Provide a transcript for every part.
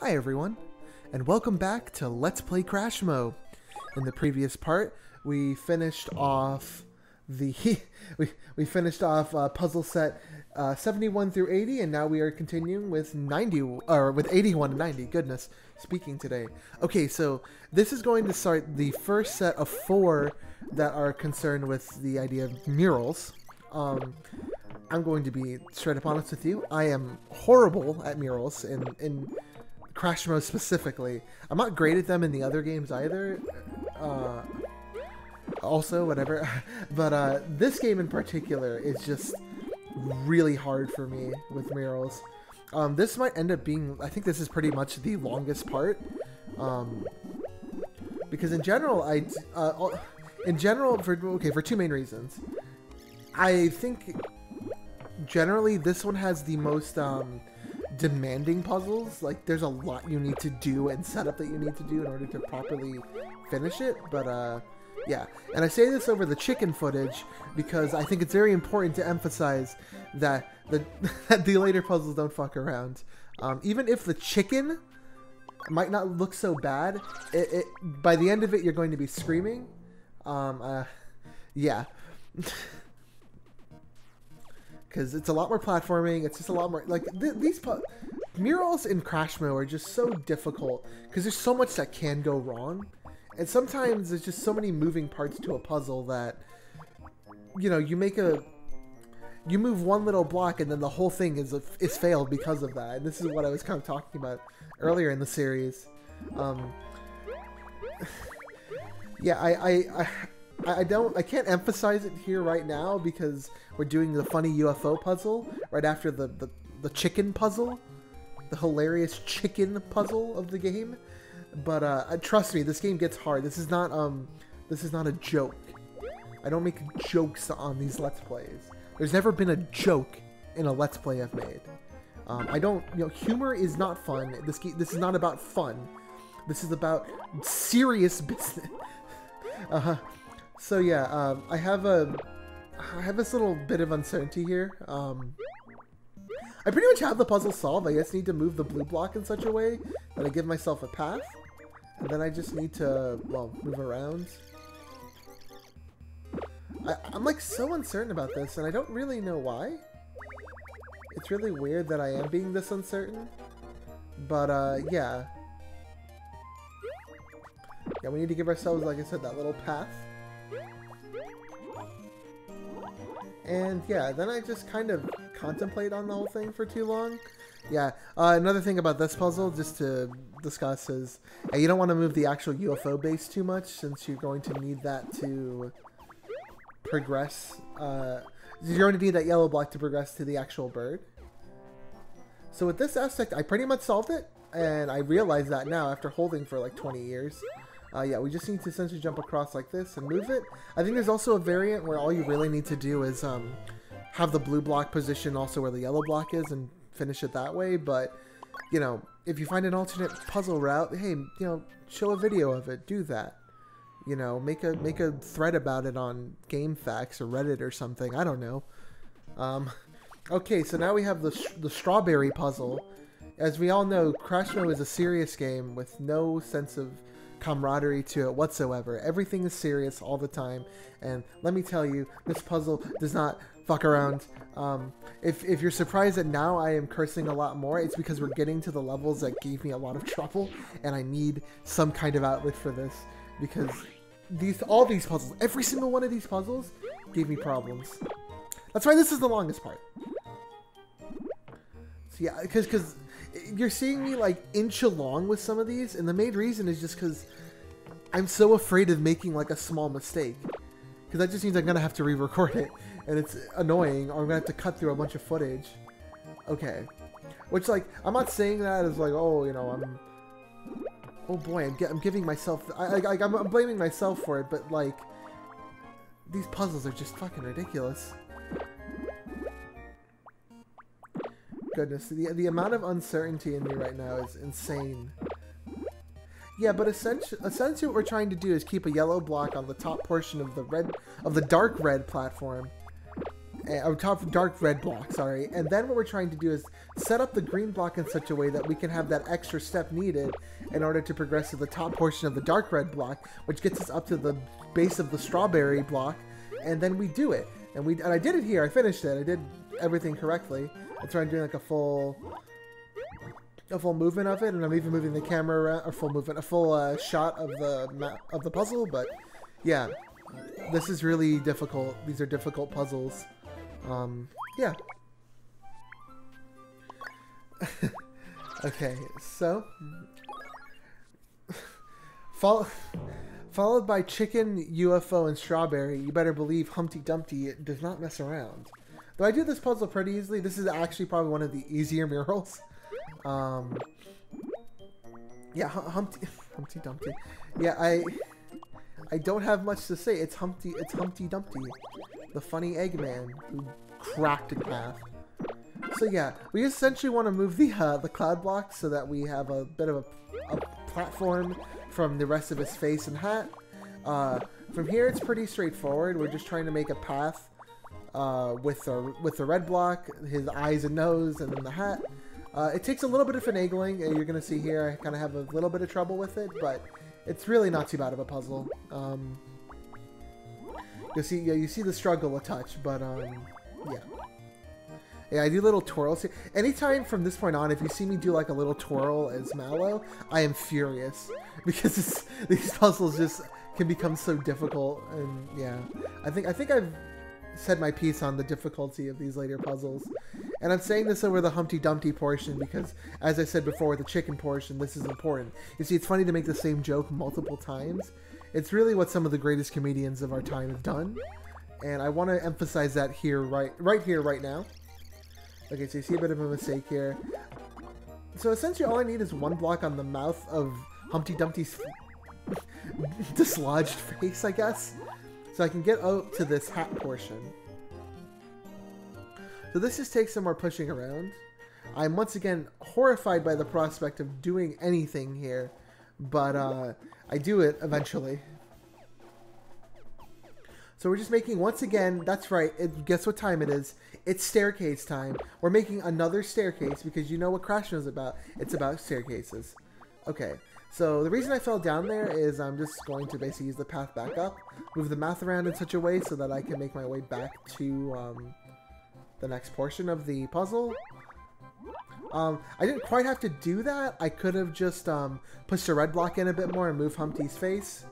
Hi everyone, and welcome back to Let's Play Crashmo. In the previous part, we finished off the puzzle set 71 through 80, and now we are continuing with 81 and 90. Goodness, speaking today. Okay, so this is going to start the first set of 4 that are concerned with the idea of murals. I'm going to be straight up honest with you. I am horrible at murals in Crashmo specifically. I'm not great at them in the other games either. Also, whatever. But this game in particular is just really hard for me with murals. This might end up being, I think this is pretty much the longest part. Because in general, for 2 main reasons. I think generally this one has the most demanding puzzles. Like, there's a lot you need to do and setup that you need to do in order to properly finish it. But yeah, and I say this over the chicken footage because I think it's very important to emphasize that the later puzzles don't fuck around. Even if the chicken might not look so bad, it by the end of it you're going to be screaming. Yeah. Because it's a lot more platforming. It's just a lot more like these murals in Crashmo are just so difficult because there's so much that can go wrong, and sometimes there's just so many moving parts to a puzzle that, you know, you move one little block and then the whole thing is failed because of that. And this is what I was kind of talking about earlier in the series. Yeah, I can't emphasize it here right now because we're doing the funny UFO puzzle right after the chicken puzzle, the hilarious chicken puzzle of the game. But trust me, this game gets hard. This is not a joke. I don't make jokes on these Let's Plays. There's never been a joke in a Let's Play I've made. Humor is not fun. This is not about fun. This is about serious business. So yeah, I have this little bit of uncertainty here. I pretty much have the puzzle solved. I just need to move the blue block in such a way that I give myself a path. And then I just need to, well, move around. I'm like so uncertain about this, and I don't really know why. It's really weird that I am being this uncertain. But yeah. Yeah, we need to give ourselves, like I said, that little path. And yeah, then I just kind of contemplate on the whole thing for too long. Yeah, another thing about this puzzle, just to discuss, is you don't want to move the actual UFO base too much, since you're going to need that to progress. You're going to need that yellow block to progress to the actual bird. So with this aspect, I pretty much solved it, and I realize that now after holding for like 20 years. Yeah, we just need to essentially jump across like this and move it. I think there's also a variant where all you really need to do is have the blue block position also where the yellow block is and finish it that way. But, you know, if you find an alternate puzzle route, hey, you know, show a video of it. Do that. You know, make a thread about it on GameFAQs or Reddit or something. I don't know. Okay, so now we have the strawberry puzzle. As we all know, Crashmo is a serious game with no sense of camaraderie to it whatsoever. Everything is serious all the time, and let me tell you, this puzzle does not fuck around. If you're surprised that now I am cursing a lot more, it's because we're getting to the levels that gave me a lot of trouble, and I need some kind of outlet for this, because all these puzzles, every single one of these puzzles gave me problems. That's why this is the longest part. So yeah, because you're seeing me like inch along with some of these, and the main reason is just because I'm so afraid of making like a small mistake, because that just means I'm gonna have to re-record it, and it's annoying, or I'm gonna have to cut through a bunch of footage. Okay, which, like, I'm not saying that as like, oh, you know, oh boy, I'm giving myself, I'm blaming myself for it, but like, these puzzles are just fucking ridiculous. Goodness, the amount of uncertainty in me right now is insane. Yeah, but essentially what we're trying to do is keep a yellow block on the top portion of the dark red platform, a top dark red block, sorry. And then what we're trying to do is set up the green block in such a way that we can have that extra step needed in order to progress to the top portion of the dark red block, which gets us up to the base of the strawberry block, and then we do it. And I did it here. I finished it. I did everything correctly. That's why I'm doing like a full movement of it, and I'm even moving the camera around, a full shot of the puzzle. But yeah, this is really difficult. These are difficult puzzles. Yeah. Okay, so followed by chicken, UFO, and strawberry. You better believe Humpty Dumpty does not mess around. Though I do this puzzle pretty easily. This is actually probably one of the easier murals. Yeah, Humpty Dumpty. Yeah, I don't have much to say. It's Humpty Dumpty, the funny Eggman who cracked in half. So yeah, we essentially want to move the cloud block so that we have a bit of a platform from the rest of his face and hat. From here, it's pretty straightforward. We're just trying to make a path with the red block, his eyes and nose, and then the hat. It takes a little bit of finagling. You're going to see here I kind of have a little bit of trouble with it, but it's really not too bad of a puzzle. You see the struggle a touch, but yeah. Yeah, I do little twirls here. Anytime from this point on, if you see me do like a little twirl as Mallow, I am furious. Because these puzzles just can become so difficult. And yeah, I think I've said my piece on the difficulty of these later puzzles. And I'm saying this over the Humpty Dumpty portion because, as I said before with the chicken portion, this is important. You see, it's funny to make the same joke multiple times. It's really what some of the greatest comedians of our time have done. And I want to emphasize that here, right here, right now. Okay, so you see a bit of a mistake here. So essentially all I need is one block on the mouth of Humpty Dumpty's dislodged face, I guess. So I can get out to this hat portion. So this just takes some more pushing around. I'm once again horrified by the prospect of doing anything here. But I do it eventually. So we're just making, once again, that's right, guess what time it is? It's staircase time. We're making another staircase because you know what Crashmo is about. It's about staircases. Okay, so the reason I fell down there is I'm just going to basically use the path back up, move the math around in such a way so that I can make my way back to the next portion of the puzzle. I didn't quite have to do that. I could have just pushed the red block in a bit more and move Humpty's face.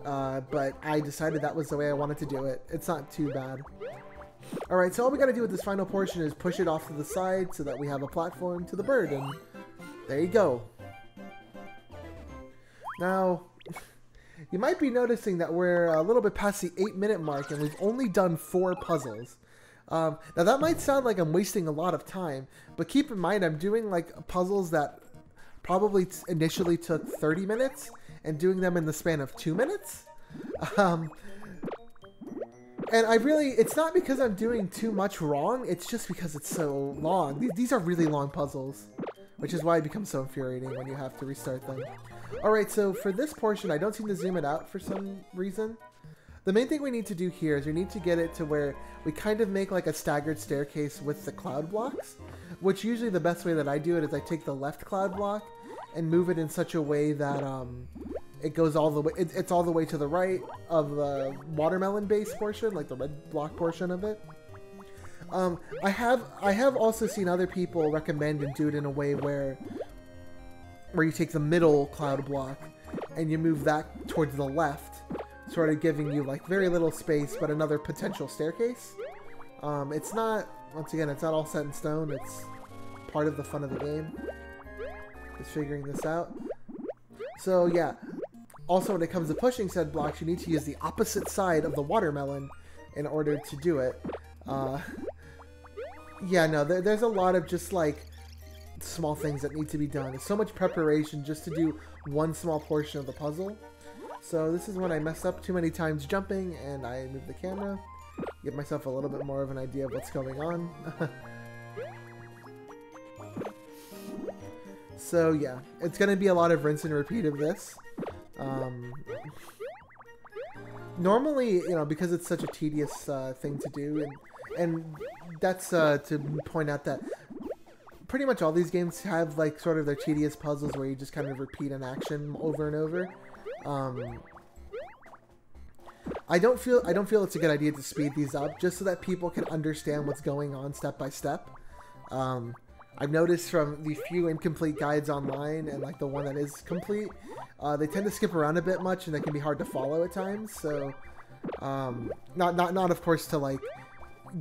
But I decided that was the way I wanted to do it. It's not too bad. Alright, so all we gotta do with this final portion is push it off to the side so that we have a platform to the bird, and there you go. Now, you might be noticing that we're a little bit past the 8-minute mark and we've only done 4 puzzles. Now that might sound like I'm wasting a lot of time, but keep in mind I'm doing like puzzles that probably initially took 30 minutes and doing them in the span of 2 minutes. And it's not because I'm doing too much wrong, it's just because it's so long. These are really long puzzles, which is why it becomes so infuriating when you have to restart them. Alright, so for this portion, I don't seem to zoom it out for some reason. The main thing we need to do here is we need to get it to where we kind of make like a staggered staircase with the cloud blocks, which usually the best way that I do it is I take the left cloud block and move it in such a way that it goes all the way, it's all the way to the right of the watermelon base portion, like the red block portion of it. I have also seen other people recommend and do it in a way where you take the middle cloud block and you move that towards the left, sort of giving you like very little space but another potential staircase. It's not, once again, it's not all set in stone. It's part of the fun of the game, is figuring this out. So yeah, also when it comes to pushing said blocks, you need to use the opposite side of the watermelon in order to do it. Yeah, no, there's a lot of just like small things that need to be done. There's so much preparation just to do one small portion of the puzzle. So this is when I messed up too many times jumping and I moved the camera. Give myself a little bit more of an idea of what's going on. So yeah, it's going to be a lot of rinse and repeat of this. Normally, you know, because it's such a tedious thing to do, and And that's to point out that pretty much all these games have like sort of their tedious puzzles where you just kind of repeat an action over and over. I don't feel it's a good idea to speed these up just so that people can understand what's going on step by step. I've noticed from the few incomplete guides online and like the one that is complete, they tend to skip around a bit much and they can be hard to follow at times. So, not of course to like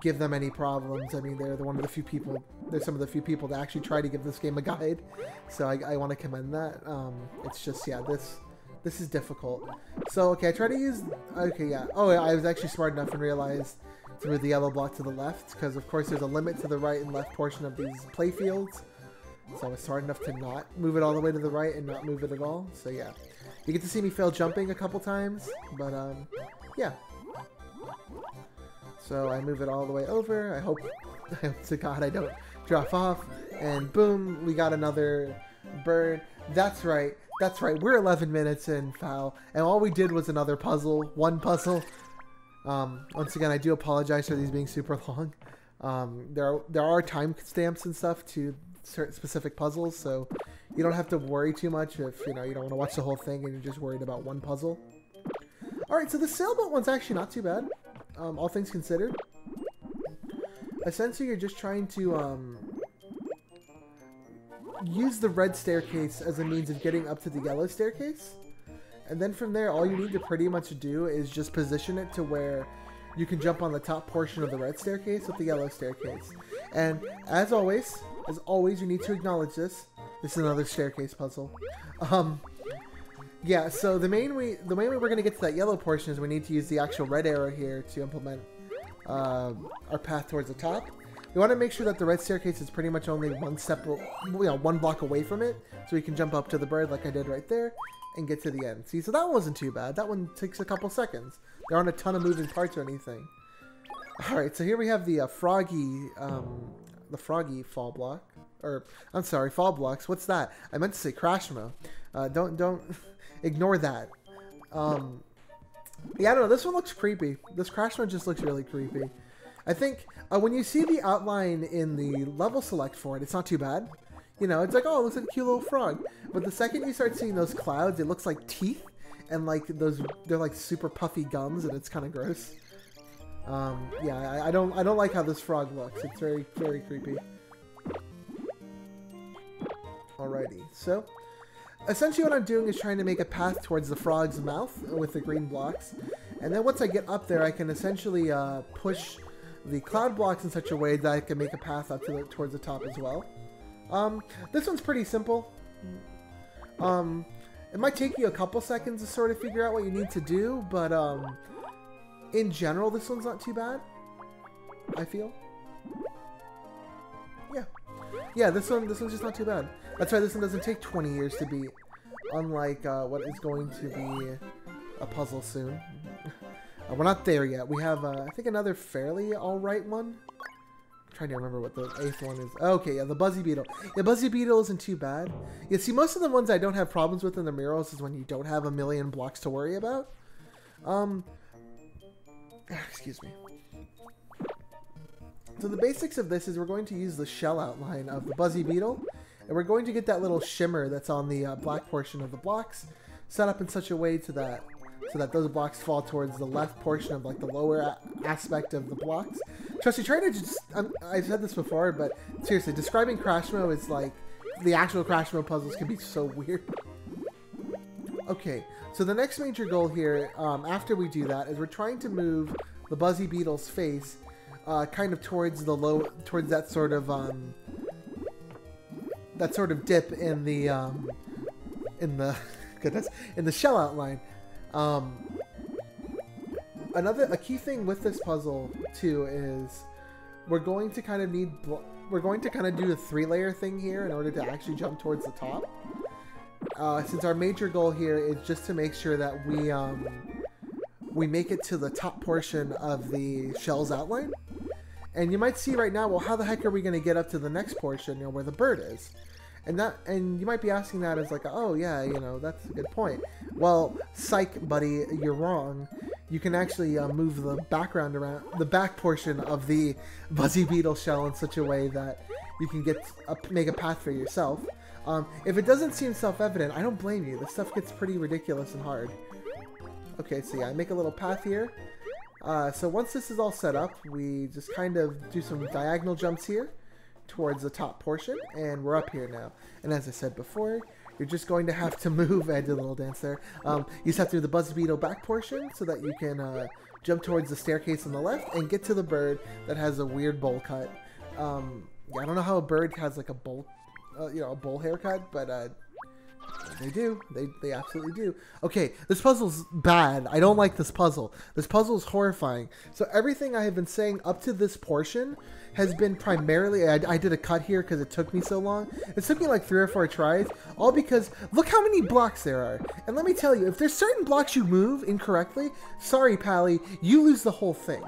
give them any problems. I mean, they're one of the few people. They're some of the few people that actually try to give this game a guide. So I want to commend that. It's just this is difficult. So okay, I try to use. Okay, yeah. Oh, I was actually smart enough and realized to move the yellow block to the left because of course there's a limit to the right and left portion of these play fields. So I was smart enough to not move it all the way to the right and not move it at all. So yeah, you get to see me fail jumping a couple times, but yeah. So I move it all the way over. I hope to God I don't drop off. And boom, we got another bird. That's right. That's right. We're 11 minutes in, foul. And all we did was another puzzle. One puzzle. Once again, I do apologize for these being super long. There are time stamps and stuff to certain specific puzzles, so you don't have to worry too much if you don't want to watch the whole thing and you're just worried about one puzzle. Alright, so the sailboat one's actually not too bad. All things considered. Essentially, you're just trying to use the red staircase as a means of getting up to the yellow staircase. And then from there, all you need to pretty much do is just position it to where you can jump on the top portion of the red staircase with the yellow staircase. And as always, you need to acknowledge this. This is another staircase puzzle. Yeah, so the main way we're going to get to that yellow portion is we need to use the actual red arrow here to implement our path towards the top. We want to make sure that the red staircase is pretty much only one block away from it, so we can jump up to the bird like I did right there and get to the end. See, so that wasn't too bad. That one takes a couple seconds. There aren't a ton of moving parts or anything. Alright, so here we have the froggy fall block. Or, I'm sorry, fall blocks. What's that? I meant to say Crashmo. Don't ignore that. Yeah, I don't know. This one looks creepy. This Crashmo just looks really creepy. I think when you see the outline in the level select for it, it's not too bad. It's like, oh, it looks like a cute little frog. But the second you start seeing those clouds, it looks like teeth. And like they're like super puffy gums, and it's kind of gross. Yeah, I don't like how this frog looks. It's very, very creepy. Alrighty, so essentially what I'm doing is trying to make a path towards the frog's mouth with the green blocks. And then once I get up there, I can essentially push the cloud blocks in such a way that I can make a path up towards the top as well. This one's pretty simple. It might take you a couple seconds to sort of figure out what you need to do, but in general, this one's not too bad, I feel. Yeah, this one's just not too bad. That's why this one doesn't take 20 years to beat, unlike what is going to be a puzzle soon. We're not there yet. We have, I think, another fairly alright one. I'm trying to remember what the 8th one is. Okay, yeah, the Buzzy Beetle. Yeah, Buzzy Beetle isn't too bad. Yeah, see, most of the ones I don't have problems with in the murals is when you don't have a million blocks to worry about. Excuse me. So the basics of this is we're going to use the shell outline of the Buzzy Beetle, and we're going to get that little shimmer that's on the black portion of the blocks set up in such a way so that those blocks fall towards the left portion of like the lower aspect of the blocks. Trust me, trying to just, I've said this before, but seriously, describing Crashmo is like, the actual Crashmo puzzles can be so weird. Okay, so the next major goal here, after we do that, is we're trying to move the Buzzy Beetle's face kind of towards that sort of dip in the shell outline. A key thing with this puzzle too is we're going to kind of do the 3-layer thing here in order to actually jump towards the top. Since our major goal here is just to make sure that we make it to the top portion of the shell's outline. And you might see right now, well, how the heck are we going to get up to the next portion, where the bird is? And you might be asking that as like, oh yeah, that's a good point. Well, psych, buddy, you're wrong. you can actually move the background around, the back portion of the Buzzy Beetle shell in such a way that you can make a path for yourself. If it doesn't seem self-evident, I don't blame you. This stuff gets pretty ridiculous and hard. Okay, so yeah, I make a little path here. So once this is all set up, we just kind of do some diagonal jumps here towards the top portion, and we're up here now. And as I said before, you're just going to have to move. I did a little dance there. You just have to do the Buzzy Beetle back portion so that you can jump towards the staircase on the left and get to the bird that has a weird bowl cut. Yeah, I don't know how a bird has like a bowl, a bowl haircut, but they do. They absolutely do. Okay, this puzzle's bad. I don't like this puzzle. This puzzle's horrifying. So everything I have been saying up to this portion has been primarily... I did a cut here because it took me so long. It took me like 3 or 4 tries, all because look how many blocks there are. And let me tell you, if there's certain blocks you move incorrectly, sorry, Pally, you lose the whole thing.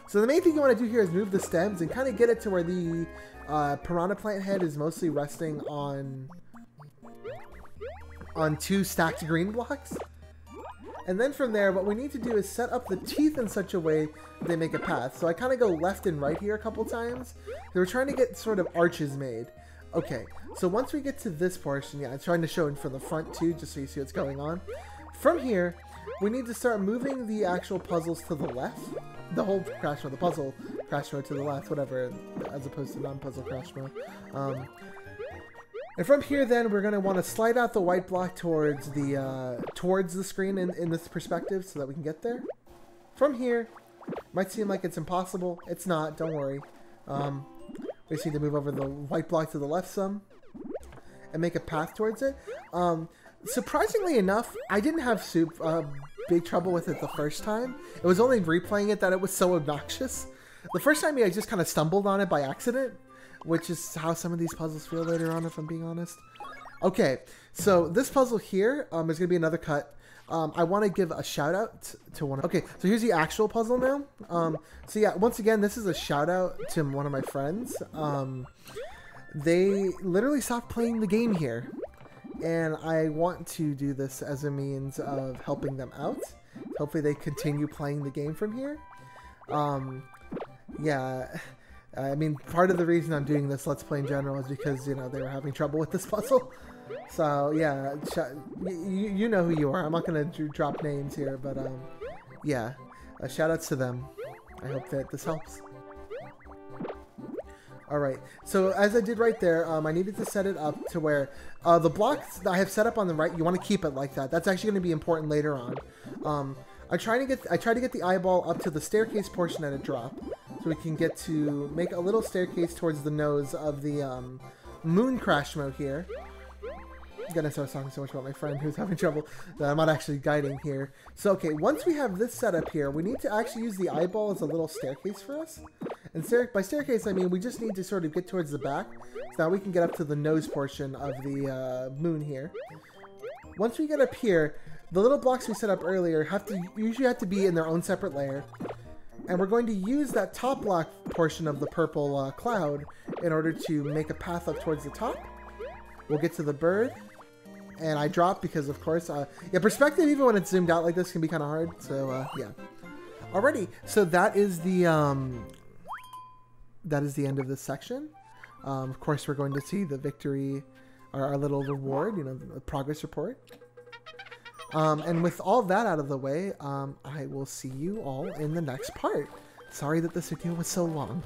So the main thing you want to do here is move the stems and kind of get it to where the piranha plant head is mostly resting on 2 stacked green blocks. And then from there, what we need to do is set up the teeth in such a way that they make a path. So I kind of go left and right here a couple times. We're trying to get sort of arches made. Okay, so once we get to this portion, yeah, I'm trying to show it from the front too, just so you see what's going on. From here, we need to start moving the actual puzzles to the left. The whole Crashmo, the puzzle Crashmo to the left, whatever, as opposed to non-puzzle Crashmo. And from here, then, we're going to want to slide out the white block towards the screen in this perspective so that we can get there. From here, might seem like it's impossible. It's not, don't worry. We just need to move over the white block to the left some and make a path towards it. Surprisingly enough, I didn't have big trouble with it the first time. It was only replaying it that it was so obnoxious. The first time, I just kind of stumbled on it by accident, which is how some of these puzzles feel later on, if I'm being honest. Okay, so this puzzle here is going to be another cut. I want to give a shout out to one of... Okay, so here's the actual puzzle now. So yeah, once again, this is a shout out to one of my friends. They literally stopped playing the game here. And I want to do this as a means of helping them out. Hopefully they continue playing the game from here. Yeah... I mean, part of the reason I'm doing this Let's Play in general is because, they were having trouble with this puzzle. So, yeah, you know who you are. I'm not going to drop names here, but, yeah, shout outs to them. I hope that this helps. Alright, so as I did right there, I needed to set it up to where the blocks that I have set up on the right, you want to keep it like that. That's actually going to be important later on. I try to get the eyeball up to the staircase portion at a drop. So we can get to make a little staircase towards the nose of the moon Crashmo here. Goodness, I was talking so much about my friend who's having trouble that I'm not actually guiding here. So, okay, once we have this set up here, we need to actually use the eyeball as a little staircase for us. And by staircase, I mean we just need to sort of get towards the back. So now we can get up to the nose portion of the moon here. Once we get up here, the little blocks we set up earlier usually have to be in their own separate layer. And we're going to use that top block portion of the purple cloud in order to make a path up towards the top. We'll get to the bird. And I drop because, of course, yeah, perspective, even when it's zoomed out like this, can be kind of hard. So, yeah. Alrighty, so that is the end of this section. Of course, we're going to see the victory, our little reward, the progress report. And with all that out of the way, I will see you all in the next part. Sorry that this video was so long.